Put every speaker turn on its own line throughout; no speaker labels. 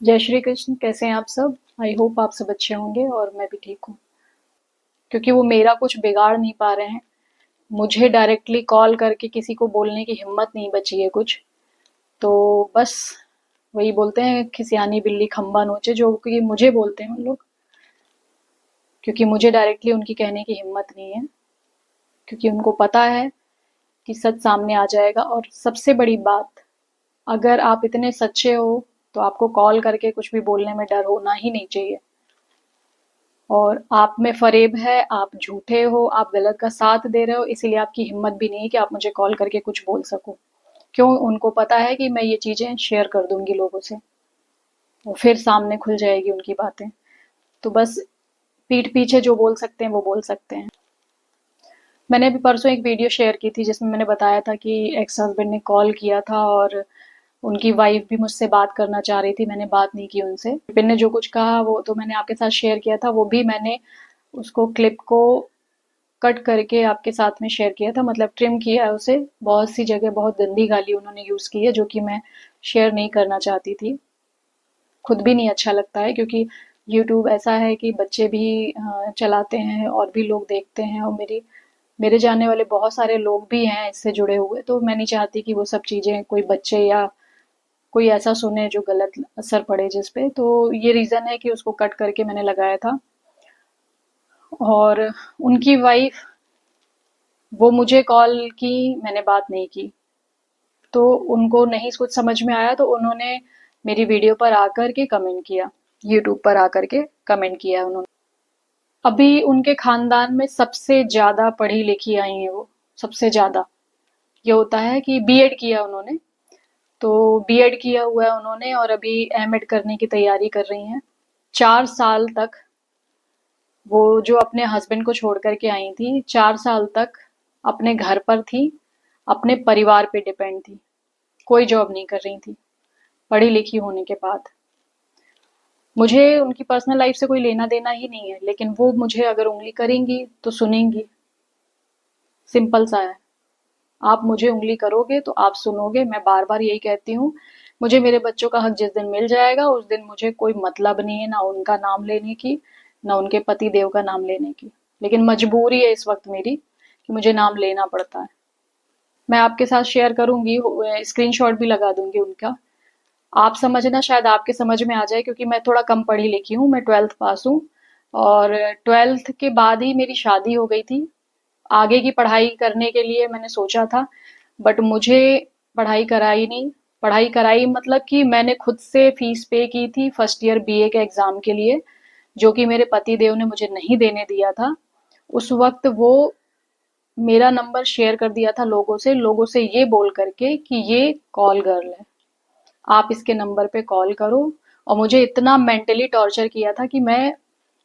जय श्री कृष्ण। कैसे हैं आप सब? आई होप आप सब अच्छे होंगे और मैं भी ठीक हूँ। क्योंकि वो मेरा कुछ बिगाड़ नहीं पा रहे हैं, मुझे डायरेक्टली कॉल करके किसी को बोलने की हिम्मत नहीं बची है कुछ। तो बस वही बोलते हैं, खिसियानी बिल्ली खंबा नोचे, जो कि मुझे बोलते हैं उन लोग। क्योंकि मुझे डायरेक्टली उनकी कहने की हिम्मत नहीं है, क्योंकि उनको पता है कि सच सामने आ जाएगा। और सबसे बड़ी बात, अगर आप इतने सच्चे हो तो आपको कॉल करके कुछ भी बोलने में डर होना ही नहीं चाहिए। और आप में फ़रेब है, आप झूठे हो, आप गलत का साथ दे रहे हो, इसीलिए आपकी हिम्मत भी नहीं है कि आप मुझे कॉल करके कुछ बोल सको। क्यों? उनको पता है कि मैं ये चीज़ें शेयर कर दूँगी लोगों से और फिर सामने खुल जाएगी उनकी बातें। तो बस पीठ पीछे जो बोल सकते हैं वो बोल सकते हैं। मैंने अभी परसों एक वीडियो शेयर की थी जिसमें मैंने बताया था कि एक्स हस्बैंड ने कॉल किया था और उनकी वाइफ भी मुझसे बात करना चाह रही थी, मैंने बात नहीं की उनसे। विपिन ने जो कुछ कहा वो तो मैंने आपके साथ शेयर किया था, वो भी मैंने उसको क्लिप को कट करके आपके साथ में शेयर किया था, मतलब ट्रिम किया है उसे। बहुत सी जगह बहुत गंदी गाली उन्होंने यूज़ की है, जो कि मैं शेयर नहीं करना चाहती थी। खुद भी नहीं अच्छा लगता है, क्योंकि यूट्यूब ऐसा है कि बच्चे भी चलाते हैं और भी लोग देखते हैं, और मेरे जानने वाले बहुत सारे लोग भी हैं इससे जुड़े हुए। तो मैं नहीं चाहती कि वो सब चीज़ें कोई बच्चे या कोई ऐसा सुने जो गलत असर पड़े जिस पे। तो ये रीज़न है कि उसको कट करके मैंने लगाया था। और उनकी वाइफ, वो मुझे कॉल की, मैंने बात नहीं की। तो उनको नहीं कुछ समझ में आया तो उन्होंने मेरी वीडियो पर आकर के कमेंट किया, यूट्यूब पर आकर के कमेंट किया उन्होंने। अभी उनके खानदान में सबसे ज़्यादा पढ़ी लिखी आई हैं वो, सबसे ज़्यादा। ये होता है कि बीएड किया उन्होंने, तो बीएड किया हुआ है उन्होंने और अभी एमएड करने की तैयारी कर रही हैं। 4 साल तक वो जो अपने हस्बैंड को छोड़ कर के आई थी, 4 साल तक अपने घर पर थी, अपने परिवार पे डिपेंड थी, कोई जॉब नहीं कर रही थी पढ़ी लिखी होने के बाद। मुझे उनकी पर्सनल लाइफ से कोई लेना देना ही नहीं है, लेकिन वो मुझे अगर उंगली करेंगी तो सुनेंगी। सिंपल सा है। आप मुझे उंगली करोगे तो आप सुनोगे। मैं बार बार यही कहती हूँ, मुझे मेरे बच्चों का हक जिस दिन मिल जाएगा उस दिन मुझे कोई मतलब नहीं है ना उनका नाम लेने की, ना उनके पति देव का नाम लेने की। लेकिन मजबूरी है इस वक्त मेरी कि मुझे नाम लेना पड़ता है। मैं आपके साथ शेयर करूंगी, स्क्रीनशॉट भी लगा दूंगी उनका। आप समझना, शायद आपके समझ में आ जाए, क्योंकि मैं थोड़ा कम पढ़ी लिखी हूँ, मैं 12th पास हूँ। और 12th के बाद ही मेरी शादी हो गई थी। आगे की पढ़ाई करने के लिए मैंने सोचा था, बट मुझे पढ़ाई कराई नहीं। पढ़ाई कराई मतलब कि मैंने खुद से फीस पे की थी फर्स्ट ईयर बीए के एग्जाम के लिए, जो कि मेरे पति देव ने मुझे नहीं देने दिया था। उस वक्त वो मेरा नंबर शेयर कर दिया था लोगों से ये बोल करके कि ये कॉल गर्ल है, आप इसके नंबर पे कॉल करो। और मुझे इतना मेंटली टॉर्चर किया था कि मैं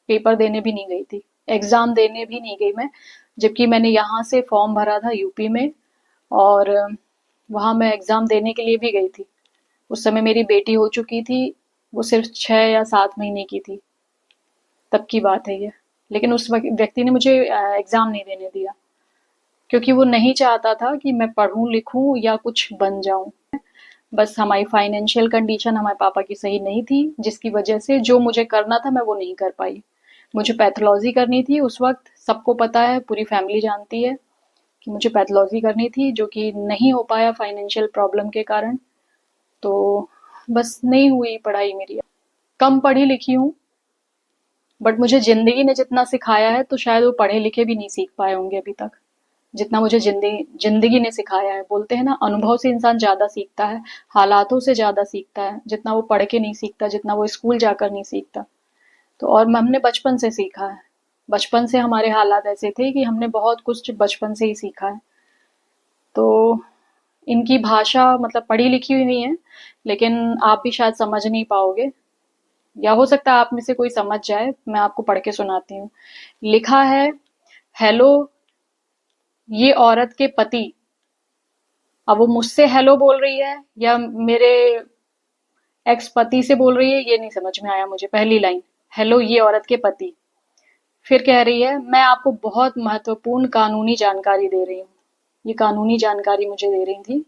पेपर देने भी नहीं गई थी, एग्जाम देने भी नहीं गई मैं। जबकि मैंने यहाँ से फॉर्म भरा था यूपी में, और वहाँ मैं एग्जाम देने के लिए भी गई थी। उस समय मेरी बेटी हो चुकी थी, वो सिर्फ 6 या 7 महीने की थी, तब की बात है ये। लेकिन उस व्यक्ति ने मुझे एग्जाम नहीं देने दिया, क्योंकि वो नहीं चाहता था कि मैं पढ़ूं लिखूं या कुछ बन जाऊं। बस हमारी फाइनेंशियल कंडीशन हमारे पापा की सही नहीं थी, जिसकी वजह से जो मुझे करना था मैं वो नहीं कर पाई। मुझे पैथोलॉजी करनी थी उस वक्त, सबको पता है, पूरी फैमिली जानती है कि मुझे पैथोलॉजी करनी थी, जो कि नहीं हो पाया फाइनेंशियल प्रॉब्लम के कारण। तो बस नहीं हुई पढ़ाई मेरी। कम पढ़ी लिखी हूँ, बट मुझे जिंदगी ने जितना सिखाया है तो शायद वो पढ़े लिखे भी नहीं सीख पाए होंगे अभी तक, जितना मुझे जिंदगी जिंदगी ने सिखाया है। बोलते हैं ना, अनुभव से इंसान ज्यादा सीखता है, हालातों से ज्यादा सीखता है, जितना वो पढ़ के नहीं सीखता, जितना वो स्कूल जाकर नहीं सीखता। तो और हमने बचपन से सीखा है। बचपन से हमारे हालात ऐसे थे कि हमने बहुत कुछ बचपन से ही सीखा है। तो इनकी भाषा मतलब पढ़ी लिखी हुई नहीं है, लेकिन आप भी शायद समझ नहीं पाओगे, या हो सकता है आप में से कोई समझ जाए। मैं आपको पढ़ के सुनाती हूँ। लिखा है, हेलो ये औरत के पति। अब वो मुझसे हेलो बोल रही है या मेरे एक्स पति से बोल रही है, ये नहीं समझ में आया मुझे। पहली लाइन, हेलो ये औरत के पति। फिर कह रही है, मैं आपको बहुत महत्वपूर्ण कानूनी जानकारी दे रही हूँ। ये कानूनी जानकारी मुझे दे रही थी।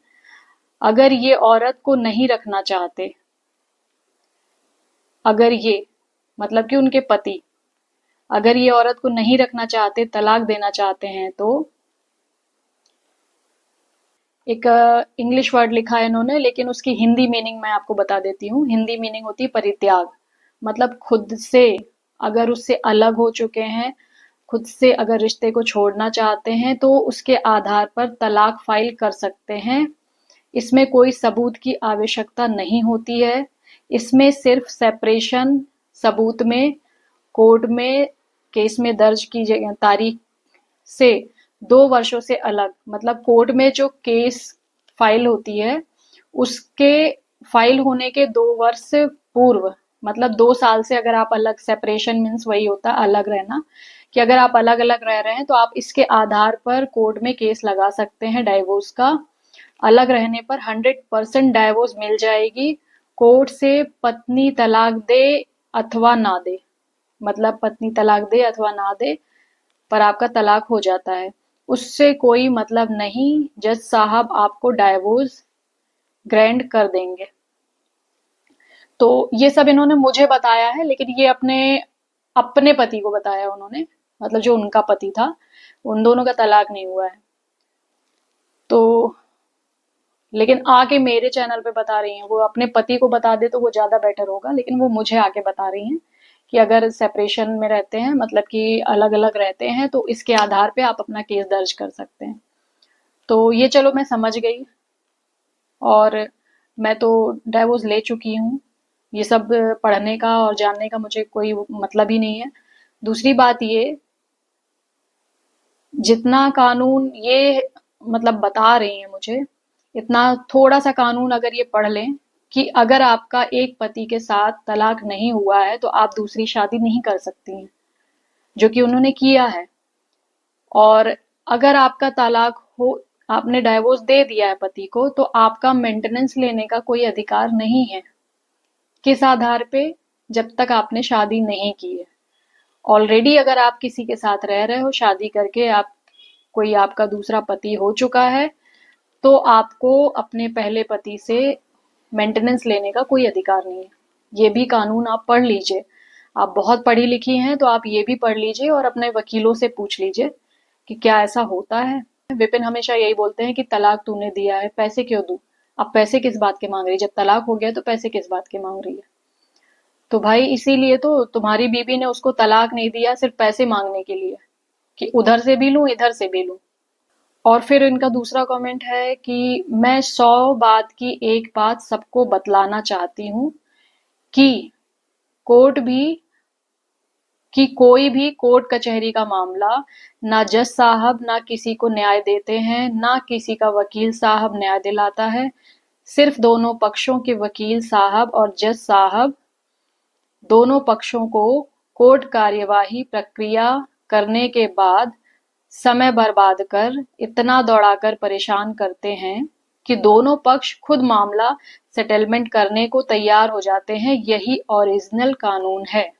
अगर ये औरत को नहीं रखना चाहते अगर ये मतलब कि उनके पति अगर ये औरत को नहीं रखना चाहते, तलाक देना चाहते हैं, तो एक इंग्लिश वर्ड लिखा है इन्होंने, लेकिन उसकी हिंदी मीनिंग मैं आपको बता देती हूँ। हिंदी मीनिंग होती है परित्याग। मतलब खुद से अगर उससे अलग हो चुके हैं, खुद से अगर रिश्ते को छोड़ना चाहते हैं, तो उसके आधार पर तलाक फाइल कर सकते हैं। इसमें कोई सबूत की आवश्यकता नहीं होती है। इसमें सिर्फ सेपरेशन सबूत में, कोर्ट में केस में दर्ज की तारीख से 2 वर्षों से अलग, मतलब कोर्ट में जो केस फाइल होती है उसके फाइल होने के 2 वर्ष पूर्व, मतलब 2 साल से अगर आप अलग, सेपरेशन मीन्स वही होता है अलग रहना, कि अगर आप अलग अलग रह रहे हैं तो आप इसके आधार पर कोर्ट में केस लगा सकते हैं डाइवोर्स का। अलग रहने पर 100% डाइवोर्स मिल जाएगी। कोर्ट से पत्नी तलाक दे अथवा ना दे, मतलब पत्नी तलाक दे अथवा ना दे, पर आपका तलाक हो जाता है, उससे कोई मतलब नहीं। जज साहब आपको डाइवोर्स ग्रैंड कर देंगे। तो ये सब इन्होंने मुझे बताया है, लेकिन ये अपने अपने पति को बताया उन्होंने, मतलब जो उनका पति था, उन दोनों का तलाक नहीं हुआ है। तो लेकिन आके मेरे चैनल पे बता रही हैं, वो अपने पति को बता दे तो वो ज्यादा बेटर होगा, लेकिन वो मुझे आके बता रही हैं कि अगर सेपरेशन में रहते हैं, मतलब कि अलग अलग रहते हैं, तो इसके आधार पे आप अपना केस दर्ज कर सकते हैं। तो ये चलो मैं समझ गई, और मैं तो डाइवोर्स ले चुकी हूँ। ये सब पढ़ने का और जानने का मुझे कोई मतलब ही नहीं है। दूसरी बात ये, जितना कानून ये मतलब बता रही हैं मुझे, इतना थोड़ा सा कानून अगर ये पढ़ लें कि अगर आपका एक पति के साथ तलाक नहीं हुआ है तो आप दूसरी शादी नहीं कर सकती हैं, जो कि उन्होंने किया है। और अगर आपका तलाक हो, आपने डाइवोर्स दे दिया है पति को, तो आपका मेंटेनेंस लेने का कोई अधिकार नहीं है। किस आधार पे? जब तक आपने शादी नहीं की है। ऑलरेडी अगर आप किसी के साथ रह रहे हो, शादी करके आप, कोई आपका दूसरा पति हो चुका है, तो आपको अपने पहले पति से मेंटेनेंस लेने का कोई अधिकार नहीं है। ये भी कानून आप पढ़ लीजिए। आप बहुत पढ़ी लिखी हैं तो आप ये भी पढ़ लीजिए और अपने वकीलों से पूछ लीजिए कि क्या ऐसा होता है। विपिन हमेशा यही बोलते हैं कि तलाक तूने दिया है, पैसे क्यों दूं? अब पैसे किस बात के मांग रही है? जब तलाक हो गया तो पैसे किस बात के मांग रही है? तो भाई इसीलिए तो तुम्हारी बीबी ने उसको तलाक नहीं दिया, सिर्फ पैसे मांगने के लिए, कि उधर से भी लूं इधर से भी लूं। और फिर इनका दूसरा कमेंट है कि मैं 100 बात की एक बात सबको बतलाना चाहती हूँ कि कोर्ट भी कि कोई भी कोर्ट कचहरी का मामला, ना जज साहब ना किसी को न्याय देते हैं, ना किसी का वकील साहब न्याय दिलाता है। सिर्फ दोनों पक्षों के वकील साहब और जज साहब दोनों पक्षों को कोर्ट कार्यवाही प्रक्रिया करने के बाद समय बर्बाद कर, इतना दौड़ाकर परेशान करते हैं कि दोनों पक्ष खुद मामला सेटलमेंट करने को तैयार हो जाते हैं। यही ओरिजिनल कानून है।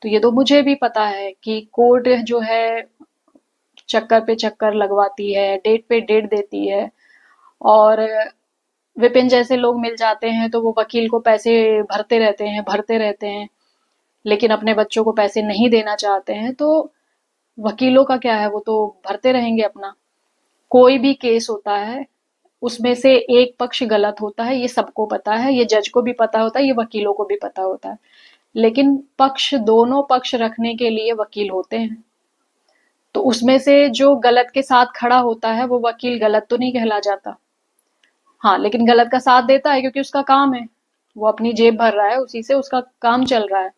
तो ये तो मुझे भी पता है कि कोर्ट जो है चक्कर पे चक्कर लगवाती है, डेट पे डेट देती है, और विपिन जैसे लोग मिल जाते हैं तो वो वकील को पैसे भरते रहते हैं, लेकिन अपने बच्चों को पैसे नहीं देना चाहते हैं। तो वकीलों का क्या है, वो तो भरते रहेंगे अपना। कोई भी केस होता है, उसमें से एक पक्ष गलत होता है, ये सबको पता है, ये जज को भी पता होता है, ये वकीलों को भी पता होता है। लेकिन पक्ष, दोनों पक्ष रखने के लिए वकील होते हैं। तो उसमें से जो गलत के साथ खड़ा होता है वो वकील गलत तो नहीं कहला जाता। हाँ, लेकिन गलत का साथ देता है क्योंकि उसका काम है, वो अपनी जेब भर रहा है, उसी से उसका काम चल रहा है।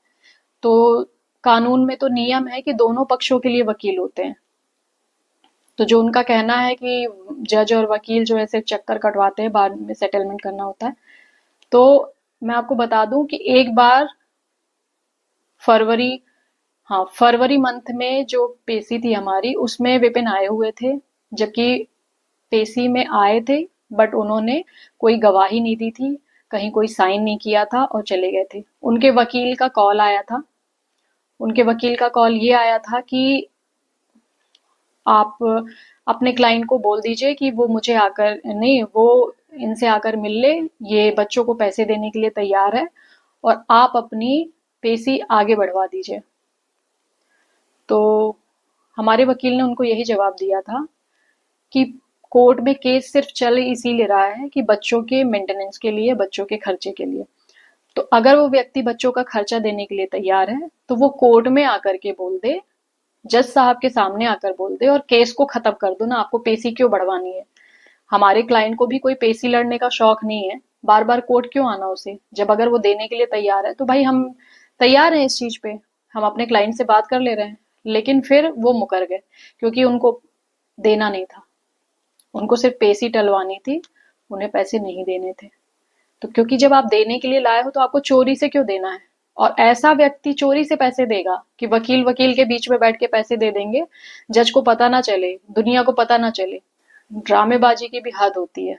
तो कानून में तो नियम है कि दोनों पक्षों के लिए वकील होते हैं। तो जो उनका कहना है कि जज और वकील जो ऐसे चक्कर कटवाते हैं, बाद में सेटलमेंट करना होता है, तो मैं आपको बता दूं कि एक बार फरवरी, हाँ, फरवरी मंथ में जो पेशी थी हमारी, उसमें विपिन आए हुए थे। जबकि पेशी में आए थे, बट उन्होंने कोई गवाही नहीं दी थी, कहीं कोई साइन नहीं किया था और चले गए थे। उनके वकील का कॉल आया था। उनके वकील का कॉल ये आया था कि आप अपने क्लाइंट को बोल दीजिए कि वो मुझे आकर नहीं, वो इनसे आकर मिल ले, ये बच्चों को पैसे देने के लिए तैयार है, और आप अपनी पेशी आगे बढ़वा दीजिए। तो हमारे वकील ने उनको यही जवाब दिया था कि कोर्ट में केस सिर्फ चल इसीलिए रहा है कि बच्चों के मेंटेनेंस के लिए, बच्चों के खर्चे के लिए। तो अगर वो व्यक्ति बच्चों का खर्चा देने के लिए तैयार है तो वो कोर्ट में आकर के बोल दे, जज साहब के सामने आकर बोल दे और केस को खत्म कर दो ना, आपको पेशी क्यों बढ़वानी है। हमारे क्लाइंट को भी कोई पेशी लड़ने का शौक नहीं है, बार बार कोर्ट क्यों आना उसे, जब अगर वो देने के लिए तैयार है तो भाई हम तैयार हैं इस चीज पे, हम अपने क्लाइंट से बात कर ले रहे हैं। लेकिन फिर वो मुकर गए क्योंकि उनको देना नहीं था, उनको सिर्फ पेशी टलवानी थी, उन्हें पैसे नहीं देने थे। तो क्योंकि जब आप देने के लिए लाए हो तो आपको चोरी से क्यों देना है। और ऐसा व्यक्ति चोरी से पैसे देगा कि वकील वकील के बीच में बैठ के पैसे दे देंगे, जज को पता ना चले, दुनिया को पता ना चले। ड्रामेबाजी की भी हद होती है।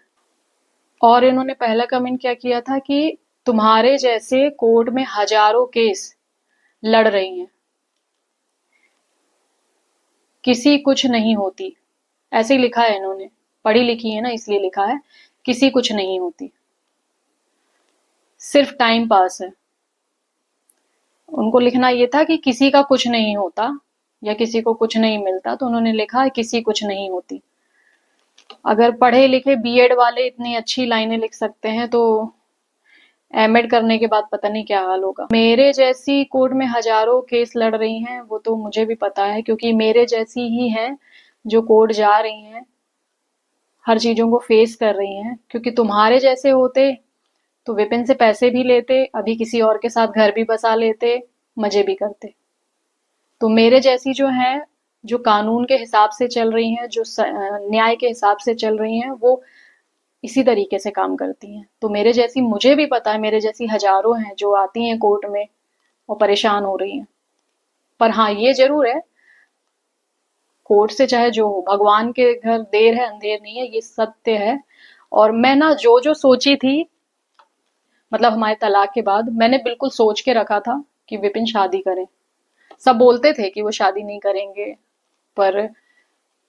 और इन्होंने पहला कमेंट क्या किया था कि तुम्हारे जैसे कोर्ट में हजारों केस लड़ रही हैं, किसी कुछ नहीं होती। ऐसे ही लिखा है इन्होंने, पढ़ी लिखी है ना इसलिए लिखा है, किसी कुछ नहीं होती, सिर्फ टाइम पास है। उनको लिखना ये था कि किसी का कुछ नहीं होता या किसी को कुछ नहीं मिलता, तो उन्होंने लिखा है किसी कुछ नहीं होती। अगर पढ़े लिखे बीएड वाले इतनी अच्छी लाइनें लिख सकते हैं तो एमएड करने के बाद पता नहीं क्या हाल होगा। मेरे जैसी कोर्ट में हजारों केस लड़ रही हैं वो तो मुझे भी पता है, क्योंकि मेरे जैसी ही हैं जो कोर्ट जा रही हैं, हर चीजों को फेस कर रही हैं। क्योंकि तुम्हारे जैसे होते तो विपिन से पैसे भी लेते, अभी किसी और के साथ घर भी बसा लेते, मजे भी करते। तो मेरे जैसी जो हैं, जो कानून के हिसाब से चल रही हैं, जो न्याय के हिसाब से चल रही हैं, वो इसी तरीके से काम करती हैं। तो मेरे जैसी, मुझे भी पता है, मेरे जैसी हजारों हैं जो आती हैं कोर्ट में और परेशान हो रही हैं। पर हाँ, ये जरूर है, कोर्ट से चाहे जो हो, भगवान के घर देर है अंधेर नहीं है, ये सत्य है। और मैं ना जो जो सोची थी, मतलब हमारे तलाक के बाद मैंने बिल्कुल सोच के रखा था कि विपिन शादी करें। सब बोलते थे कि वो शादी नहीं करेंगे, पर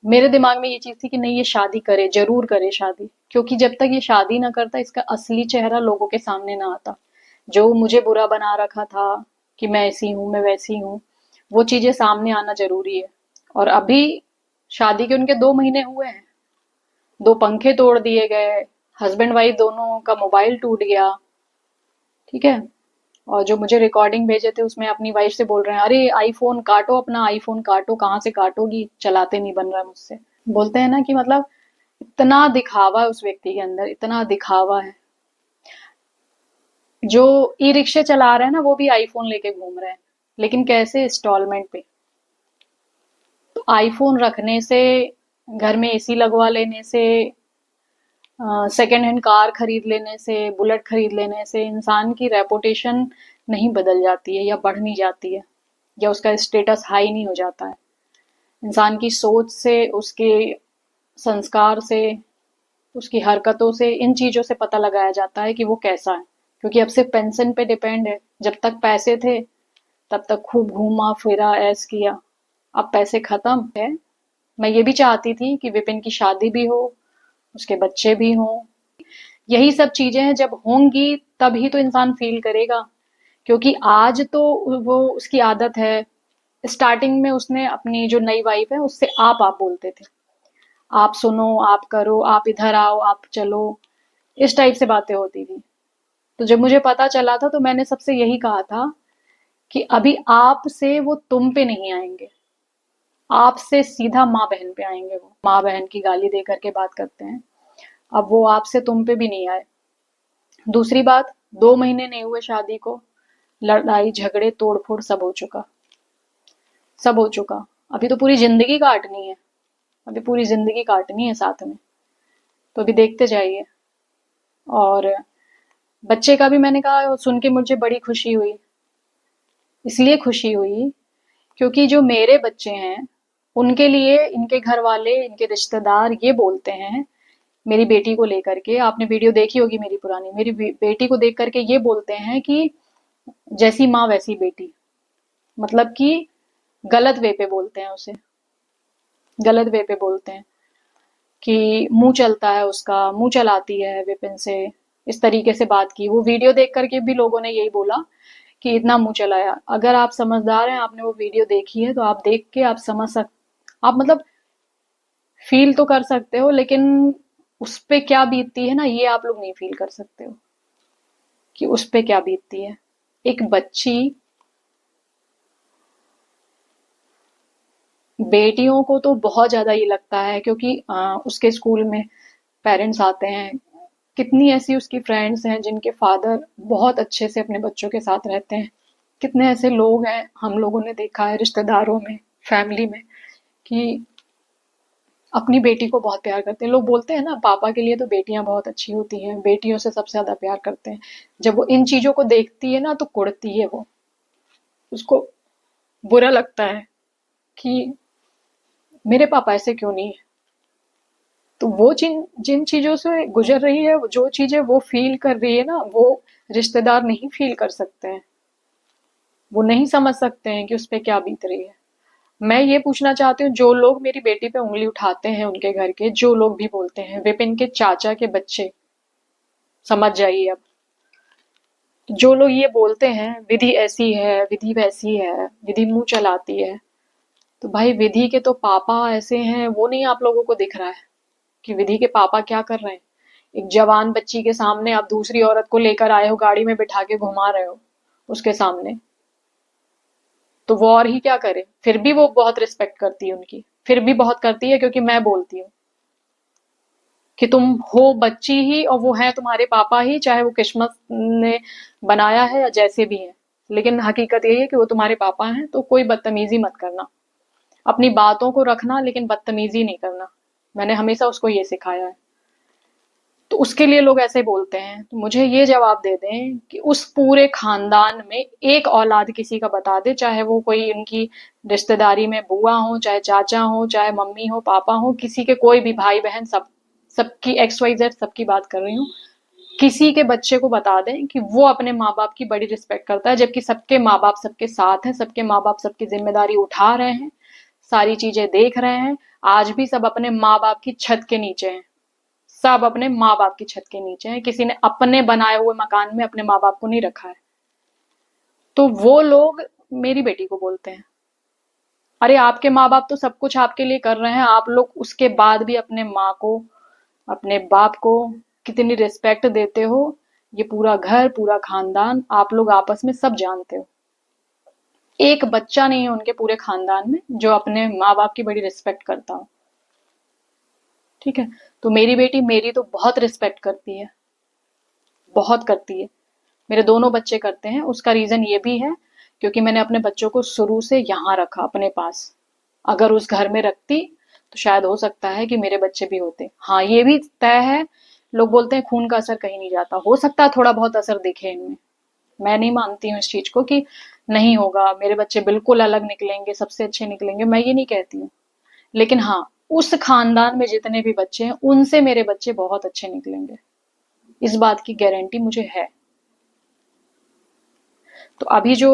मेरे दिमाग में ये चीज थी कि नहीं, ये शादी करे, जरूर करे शादी। क्योंकि जब तक ये शादी ना करता इसका असली चेहरा लोगों के सामने ना आता, जो मुझे बुरा बना रखा था कि मैं ऐसी हूं, मैं वैसी हूं, वो चीजें सामने आना जरूरी है। और अभी शादी के उनके 2 महीने हुए हैं, 2 पंखे तोड़ दिए गए, हस्बैंड वाइफ दोनों का मोबाइल टूट गया, ठीक है। और जो मुझे रिकॉर्डिंग भेजे थे उसमें अपनी वाइफ से बोल रहे हैं, अरे आईफोन काटो, अपना आईफोन काटो, कहाँ से काटोगी, चलाते नहीं बन रहा मुझसे। बोलते हैं ना कि मतलब इतना दिखावा है उस व्यक्ति के अंदर, इतना दिखावा है। जो ई रिक्शे चला रहे हैं ना वो भी आईफोन लेके घूम रहे हैं, लेकिन कैसे, इंस्टॉलमेंट पे। तो आईफोन रखने से, घर में एसी लगवा लेने से, सेकेंड हैंड कार खरीद लेने से, बुलेट खरीद लेने से इंसान की रेपुटेशन नहीं बदल जाती है या बढ़ नहीं जाती है, या उसका स्टेटस हाई नहीं हो जाता है। इंसान की सोच से, उसके संस्कार से, उसकी हरकतों से, इन चीजों से पता लगाया जाता है कि वो कैसा है। क्योंकि अब सिर्फ पेंशन पे डिपेंड है, जब तक पैसे थे तब तक खूब घूमा फिरा, ऐश किया। अब पैसे खत्म है। मैं ये भी चाहती थी कि विपिन की शादी भी हो, उसके बच्चे भी हों। यही सब चीजें हैं, जब होंगी तभी तो इंसान फील करेगा। क्योंकि आज तो वो, उसकी आदत है, स्टार्टिंग में उसने अपनी जो नई वाइफ है उससे आप बोलते थे, आप सुनो, आप करो, आप इधर आओ, आप चलो, इस टाइप से बातें होती थी। तो जब मुझे पता चला था तो मैंने सबसे यही कहा था कि अभी आप से वो तुम पे नहीं आएंगे, आपसे सीधा माँ बहन पे आएंगे। वो माँ बहन की गाली दे करके बात करते हैं, अब वो आपसे तुम पे भी नहीं आए। दूसरी बात, 2 महीने नहीं हुए शादी को, लड़ाई झगड़े तोड़फोड़ सब हो चुका, सब हो चुका। अभी तो पूरी जिंदगी काटनी है, अभी पूरी जिंदगी काटनी है साथ में, तो अभी देखते जाइए। और बच्चे का भी मैंने कहा, सुन के मुझे बड़ी खुशी हुई। इसलिए खुशी हुई क्योंकि जो मेरे बच्चे हैं उनके लिए इनके घर वाले, इनके रिश्तेदार ये बोलते हैं, मेरी बेटी को लेकर के, आपने वीडियो देखी होगी मेरी पुरानी, मेरी बेटी को देख करके ये बोलते हैं कि जैसी माँ वैसी बेटी। मतलब कि गलत वे पे बोलते हैं उसे, गलत वे पे बोलते हैं कि मुंह चलता है उसका, मुंह चलाती है विपिन से, इस तरीके से बात की। वो वीडियो देख करके भी लोगों ने यही बोला कि इतना मुंह चलाया। अगर आप समझदार हैं, आपने वो वीडियो देखी है, तो आप देख के आप समझ सक आप मतलब फील तो कर सकते हो, लेकिन उस पे क्या बीतती है ना, ये आप लोग नहीं फील कर सकते हो कि उस पे क्या बीतती है। एक बच्ची, बेटियों को तो बहुत ज्यादा ये लगता है, क्योंकि उसके स्कूल में पेरेंट्स आते हैं। कितनी ऐसी उसकी फ्रेंड्स हैं जिनके फादर बहुत अच्छे से अपने बच्चों के साथ रहते हैं। कितने ऐसे लोग हैं, हम लोगों ने देखा है रिश्तेदारों में, फैमिली में, कि अपनी बेटी को बहुत प्यार करते हैं। लोग बोलते हैं ना, पापा के लिए तो बेटियां बहुत अच्छी होती हैं, बेटियों से सबसे ज्यादा प्यार करते हैं। जब वो इन चीजों को देखती है ना, तो कुढ़ती है वो, उसको बुरा लगता है कि मेरे पापा ऐसे क्यों नहीं है। तो वो जिन जिन चीजों से गुजर रही है, जो चीजें वो फील कर रही है ना, वो रिश्तेदार नहीं फील कर सकते हैं। वो नहीं समझ सकते हैं कि उस पे क्या बीत रही है। मैं ये पूछना चाहती हूँ, जो लोग मेरी बेटी पे उंगली उठाते हैं, उनके घर के जो लोग भी बोलते हैं, विपिन के चाचा के बच्चे, समझ जाइए अब। जो लोग ये बोलते हैं विधि ऐसी है, विधि वैसी है, विधि मुंह चलाती है, तो भाई विधि के तो पापा ऐसे हैं, वो नहीं आप लोगों को दिख रहा है कि विधि के पापा क्या कर रहे हैं। एक जवान बच्ची के सामने आप दूसरी औरत को लेकर आए हो, गाड़ी में बिठा के घुमा रहे हो उसके सामने, तो वो और ही क्या करे। फिर भी वो बहुत रिस्पेक्ट करती है उनकी, फिर भी बहुत करती है, क्योंकि मैं बोलती हूँ कि तुम हो बच्ची ही, और वो है तुम्हारे पापा ही, चाहे वो किस्मत ने बनाया है या जैसे भी है। लेकिन हकीकत यही है कि वो तुम्हारे पापा हैं, तो कोई बदतमीजी मत करना। अपनी बातों को रखना, लेकिन बदतमीजी नहीं करना। मैंने हमेशा उसको ये सिखाया है। तो उसके लिए लोग ऐसे बोलते हैं, तो मुझे ये जवाब दे दें कि उस पूरे खानदान में एक औलाद किसी का बता दे, चाहे वो कोई उनकी रिश्तेदारी में बुआ हो, चाहे चाचा हो, चाहे मम्मी हो, पापा हो, किसी के कोई भी भाई बहन, सबकी XYZ, सबकी बात कर रही हूँ। किसी के बच्चे को बता दें कि वो अपने माँ बाप की बड़ी रिस्पेक्ट करता है, जबकि सबके माँ बाप सबके साथ हैं, सबके माँ बाप सबकी जिम्मेदारी उठा रहे हैं, सारी चीजें देख रहे हैं। आज भी सब अपने माँ बाप की छत के नीचे हैं, सब अपने माँ बाप की छत के नीचे हैं। किसी ने अपने बनाए हुए मकान में अपने माँ बाप को नहीं रखा है। तो वो लोग मेरी बेटी को बोलते हैं, अरे आपके माँ बाप तो सब कुछ आपके लिए कर रहे हैं, आप लोग उसके बाद भी अपने माँ को, अपने बाप को कितनी रिस्पेक्ट देते हो, ये पूरा घर, पूरा खानदान, आप लोग आपस में सब जानते हो। एक बच्चा नहीं है उनके पूरे खानदान में जो अपने माँ बाप की बड़ी रिस्पेक्ट करता हो। ठीक है। तो मेरी बेटी मेरी तो बहुत रिस्पेक्ट करती है, बहुत करती है। मेरे दोनों बच्चे करते हैं। उसका रीजन ये भी है क्योंकि मैंने अपने बच्चों को शुरू से यहाँ रखा अपने पास। अगर उस घर में रखती तो शायद हो सकता है कि मेरे बच्चे भी होते। हाँ, ये भी तय है, लोग बोलते हैं खून का असर कहीं नहीं जाता, हो सकता है थोड़ा बहुत असर दिखे इनमें। मैं नहीं मानती हूँ इस चीज को कि नहीं होगा, मेरे बच्चे बिल्कुल अलग निकलेंगे, सबसे अच्छे निकलेंगे, मैं ये नहीं कहती हूँ। लेकिन हाँ, उस खानदान में जितने भी बच्चे हैं उनसे मेरे बच्चे बहुत अच्छे निकलेंगे, इस बात की गारंटी मुझे है। तो अभी जो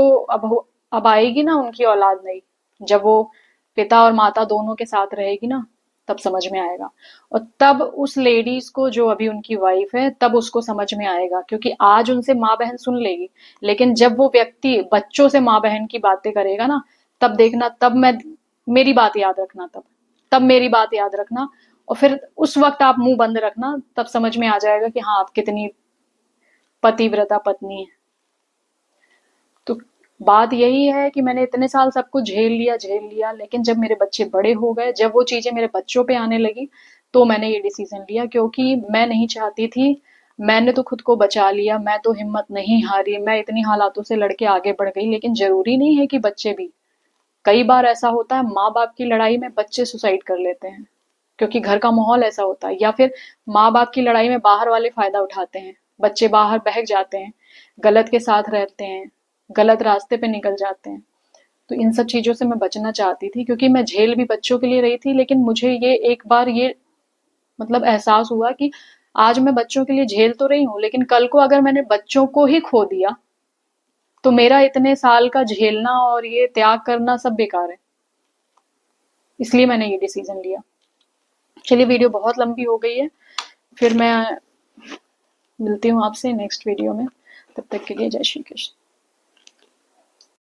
अब आएगी ना उनकी औलाद नई, जब वो पिता और माता दोनों के साथ रहेगी ना, तब समझ में आएगा। और तब उस लेडीज को, जो अभी उनकी वाइफ है, तब उसको समझ में आएगा, क्योंकि आज उनसे माँ बहन सुन लेगी, लेकिन जब वो व्यक्ति बच्चों से माँ बहन की बातें करेगा ना, तब देखना, तब मैं, मेरी बात याद रखना, तब मेरी बात याद रखना। और फिर उस वक्त आप मुंह बंद रखना, तब समझ में आ जाएगा कि हाँ, आप कितनी पतिव्रता पत्नी है। तो बात यही है कि मैंने इतने साल सब कुछ झेल लिया, लेकिन जब मेरे बच्चे बड़े हो गए, जब वो चीजें मेरे बच्चों पे आने लगी, तो मैंने ये डिसीजन लिया, क्योंकि मैं नहीं चाहती थी। मैंने तो खुद को बचा लिया, मैं तो हिम्मत नहीं हारी, मैं इतनी हालातों से लड़के आगे बढ़ गई। लेकिन जरूरी नहीं है कि बच्चे भी, कई बार ऐसा होता है माँ बाप की लड़ाई में बच्चे सुसाइड कर लेते हैं, क्योंकि घर का माहौल ऐसा होता है, या फिर माँ बाप की लड़ाई में बाहर वाले फायदा उठाते हैं, बच्चे बाहर बहक जाते हैं, गलत के साथ रहते हैं, गलत रास्ते पे निकल जाते हैं। तो इन सब चीजों से मैं बचना चाहती थी, क्योंकि मैं झेल भी बच्चों के लिए रही थी, लेकिन मुझे ये एक बार ये एहसास हुआ कि आज मैं बच्चों के लिए झेल तो रही हूँ, लेकिन कल को अगर मैंने बच्चों को ही खो दिया, तो मेरा इतने साल का झेलना और ये त्याग करना सब बेकार है। इसलिए मैंने ये डिसीजन लिया। चलिए, वीडियो बहुत लंबी हो गई है, फिर मैं मिलती हूँ आपसे नेक्स्ट वीडियो में। तब तक के लिए जय श्री कृष्ण।